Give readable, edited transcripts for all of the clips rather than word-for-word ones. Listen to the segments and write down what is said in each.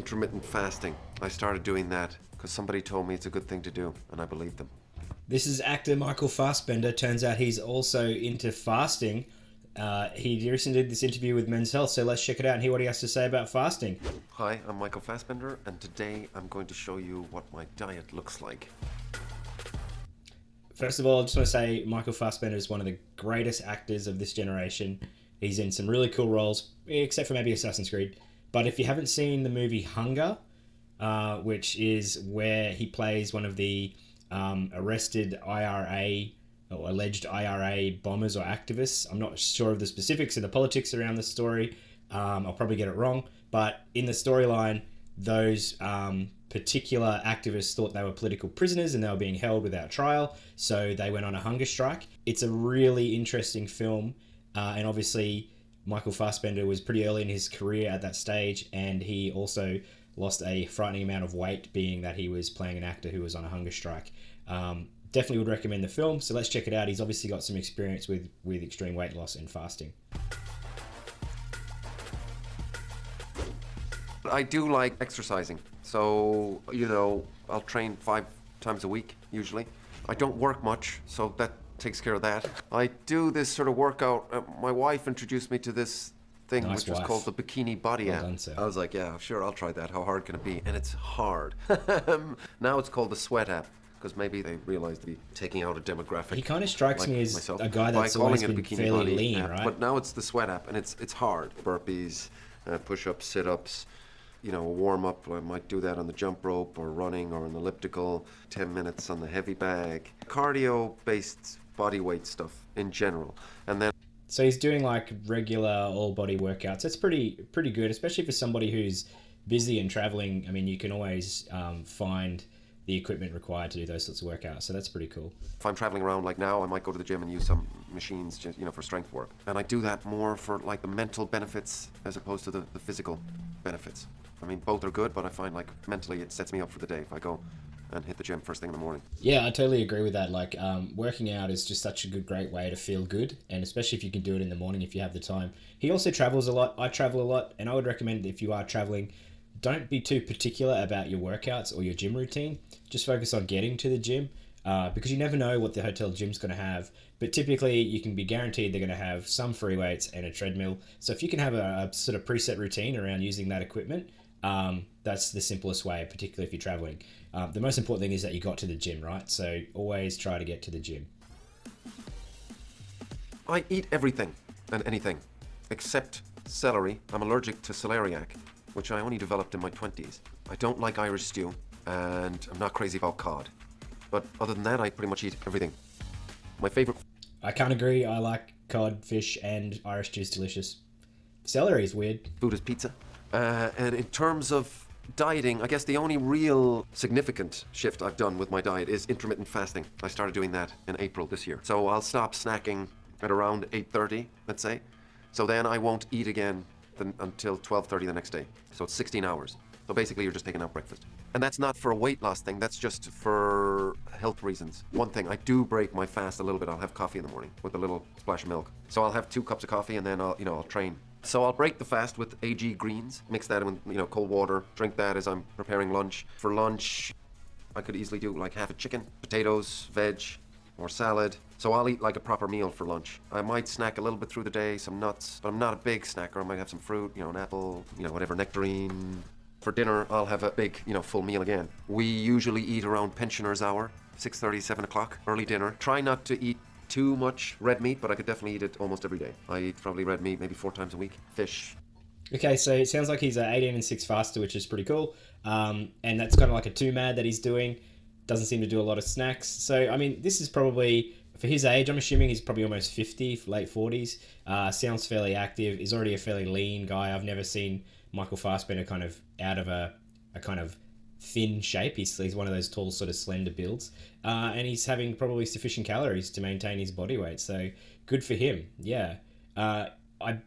Intermittent fasting. I started doing that because somebody told me it's a good thing to do, and I believed them. This is actor Michael Fassbender. Turns out he's also into fasting. He recently did this interview with Men's Health, so let's check it out and hear what he has to say about fasting. Hi, I'm Michael Fassbender, and today I'm going to show you what my diet looks like. First of all, I just want to say Michael Fassbender is one of the greatest actors of this generation. He's in some really cool roles, except for maybe Assassin's Creed. But if you haven't seen the movie Hunger, which is where he plays one of the arrested IRA or alleged IRA bombers or activists. I'm not sure of the specifics of the politics around the story. I'll probably get it wrong. But in the storyline, those particular activists thought they were political prisoners and they were being held without trial. So they went on a hunger strike. It's a really interesting film. And obviously, Michael Fassbender was pretty early in his career at that stage. And he also lost a frightening amount of weight, being that he was playing an actor who was on a hunger strike. Definitely would recommend the film, so let's check it out. He's obviously got some experience with extreme weight loss and fasting. I do like exercising, so, I'll train 5 times a week, usually. I don't work much, so that takes care of that. I do this sort of workout. My wife introduced me to this thing, Nice which was wife. called the Bikini Body Well app. done, sir. I was like, yeah, sure, I'll try that. How hard can it be? And it's hard. Now it's called the Sweat app, because maybe they realized to be taking out a demographic. He kind of strikes like me as myself a guy by that's calling always it been Bikini fairly Body lean, app. right? But now it's the Sweat app, and it's hard. Burpees, push-ups, sit-ups. Warm up. I might do that on the jump rope or running or an elliptical. 10 minutes on the heavy bag. Cardio-based body weight stuff in general, and then. So he's doing like regular all body workouts. That's pretty good, especially for somebody who's busy and traveling. I mean, you can always find the equipment required to do those sorts of workouts. So that's pretty cool. If I'm traveling around like now, I might go to the gym and use some machines, just, for strength work. And I do that more for like the mental benefits as opposed to the physical benefits. I mean, both are good, but I find like mentally it sets me up for the day if I go and hit the gym first thing in the morning. Yeah, I totally agree with that. Like, working out is just such a great way to feel good, and especially if you can do it in the morning if you have the time. He also travels a lot. I travel a lot, and I would recommend if you are traveling, don't be too particular about your workouts or your gym routine. Just focus on getting to the gym, because you never know what the hotel gym's going to have. But typically, you can be guaranteed they're going to have some free weights and a treadmill. So if you can have a sort of preset routine around using that equipment, that's the simplest way, particularly if you're traveling. The most important thing is that you got to the gym, right? So always try to get to the gym. I eat everything and anything except celery. I'm allergic to celeriac, which I only developed in my 20s. I don't like Irish stew, and I'm not crazy about cod. But other than that, I pretty much eat everything. My favorite. I can't agree. I like cod, fish, and Irish stew is delicious. Celery is weird. Food is pizza. And in terms of dieting, I guess the only real significant shift I've done with my diet is intermittent fasting. I started doing that in April this year. So I'll stop snacking at around 8:30, let's say. So then I won't eat again until 12:30 the next day. So it's 16 hours. So basically you're just taking out breakfast. And that's not for a weight loss thing, that's just for health reasons. One thing, I do break my fast a little bit. I'll have coffee in the morning with a little splash of milk. So I'll have 2 cups of coffee and then I'll train. So I'll break the fast with AG greens, mix that in with cold water, drink that as I'm preparing lunch. For lunch, I could easily do like half a chicken, potatoes, veg, or salad. So I'll eat like a proper meal for lunch. I might snack a little bit through the day, some nuts, but I'm not a big snacker. I might have some fruit, an apple, whatever, nectarine. For dinner, I'll have a big, full meal again. We usually eat around pensioners' hour, 6:30, 7 o'clock, early dinner. Try not to eat too much red meat, but I could definitely eat it almost every day. I eat probably red meat maybe 4 times a week. Fish. Okay, so it sounds like he's an 18 and 6 faster, which is pretty cool. And that's kind of like a 2MAD that he's doing. Doesn't seem to do a lot of snacks. So, I mean, this is probably, for his age, I'm assuming he's probably almost 50, late 40s. Sounds fairly active. He's already a fairly lean guy. I've never seen Michael Fassbender kind of out of a kind of thin shape. He's one of those tall, sort of slender builds. And he's having probably sufficient calories to maintain his body weight. So, good for him. Yeah.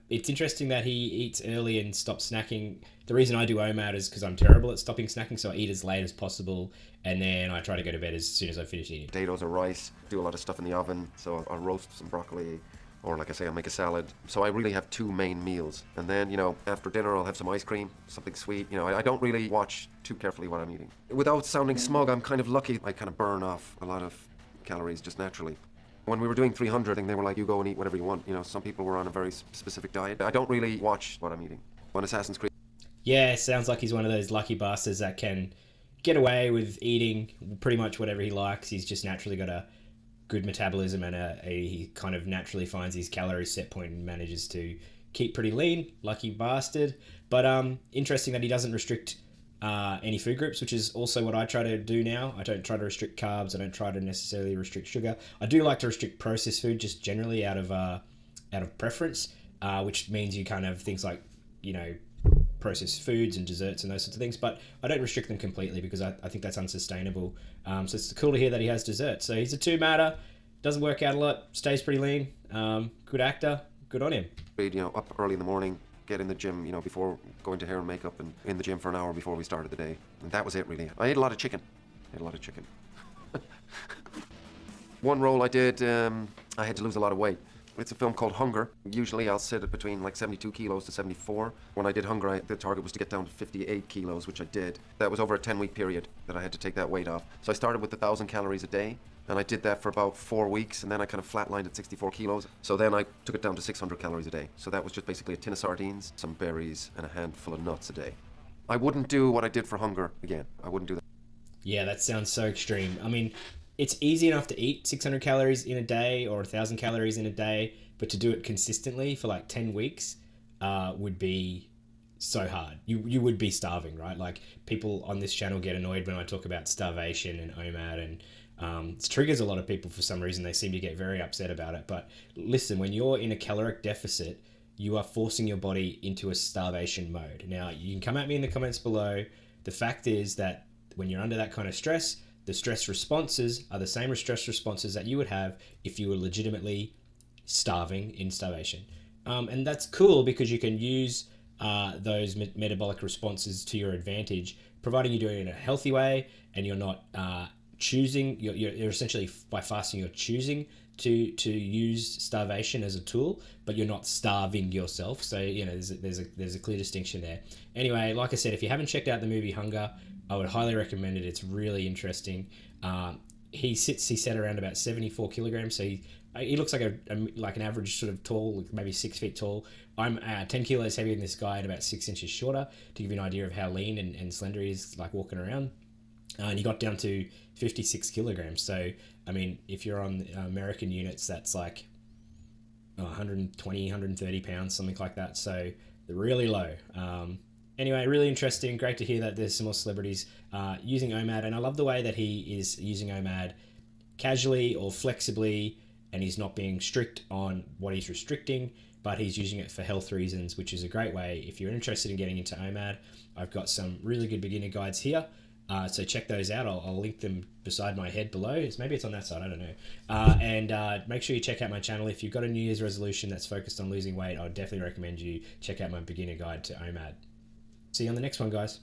It's interesting that he eats early and stops snacking. The reason I do OMAD is because I'm terrible at stopping snacking, so I eat as late as possible, and then I try to go to bed as soon as I finish eating. Potatoes or rice, do a lot of stuff in the oven, so I'll roast some broccoli, Or like I say, I'll make a salad. So I really have two main meals. And then, you know, after dinner, I'll have some ice cream, something sweet. You know, I don't really watch too carefully what I'm eating. Without sounding smug, I'm kind of lucky. I kind of burn off a lot of calories just naturally. When we were doing 300, they were like, you go and eat whatever you want. You know, some people were on a very specific diet. I don't really watch what I'm eating. On Assassin's Creed. Yeah, sounds like he's one of those lucky bastards that can get away with eating pretty much whatever he likes. He's just naturally got a good metabolism and he kind of naturally finds his calorie set point and manages to keep pretty lean. Lucky bastard. But interesting that he doesn't restrict any food groups, which is also what I try to do now. I don't try to restrict carbs. I don't try to necessarily restrict sugar. I do like to restrict processed food just generally out of preference, which means you kind of things like, you know, processed foods and desserts and those sorts of things, but I don't restrict them completely because I think that's unsustainable. So it's cool to hear that he has dessert. So he's a two-matter, doesn't work out a lot, stays pretty lean, good actor, good on him. You know, up early in the morning, get in the gym, you know, before going to hair and makeup, and in the gym for an hour before we started the day. And that was it, really. I ate a lot of chicken. One role I did, I had to lose a lot of weight. It's a film called Hunger. Usually I'll sit at between like 72 kilos to 74. When I did Hunger, the target was to get down to 58 kilos, which I did. That was over a 10-week period that I had to take that weight off. So I started with 1,000 calories a day, and I did that for about 4 weeks, and then I kind of flatlined at 64 kilos. So then I took it down to 600 calories a day. So that was just basically a tin of sardines, some berries, and a handful of nuts a day. I wouldn't do what I did for Hunger again. I wouldn't do that. Yeah, that sounds so extreme. I mean, it's easy enough to eat 600 calories in a day or 1,000 calories in a day, but to do it consistently for like 10 weeks would be so hard. You would be starving, right? Like, people on this channel get annoyed when I talk about starvation and OMAD, and it triggers a lot of people for some reason. They seem to get very upset about it. But listen, when you're in a caloric deficit, you are forcing your body into a starvation mode. Now, you can come at me in the comments below. The fact is that when you're under that kind of stress, the stress responses are the same stress responses that you would have if you were legitimately starving in starvation. And that's cool because you can use those metabolic responses to your advantage, providing you're doing it in a healthy way and you're not choosing, you're essentially, by fasting, you're choosing to use starvation as a tool, but you're not starving yourself. So, you know, there's a clear distinction there. Anyway, like I said, if you haven't checked out the movie Hunger, I would highly recommend it. It's really interesting. He sat around about 74 kilograms, so he looks like an average sort of tall, maybe 6 feet tall. I'm 10 kilos heavier than this guy and about 6 inches shorter, to give you an idea of how lean and slender he is, like walking around. And he got down to 56 kilograms. So, I mean, if you're on American units, that's like 120, 130 pounds, something like that. So they're really low. Anyway, really interesting. Great to hear that there's some more celebrities using OMAD. And I love the way that he is using OMAD casually or flexibly, and he's not being strict on what he's restricting, but he's using it for health reasons, which is a great way. If you're interested in getting into OMAD, I've got some really good beginner guides here. So check those out. I'll link them beside my head below. Maybe it's on that side, I don't know. And make sure you check out my channel. If you've got a New Year's resolution that's focused on losing weight, I would definitely recommend you check out my beginner guide to OMAD. See you on the next one, guys.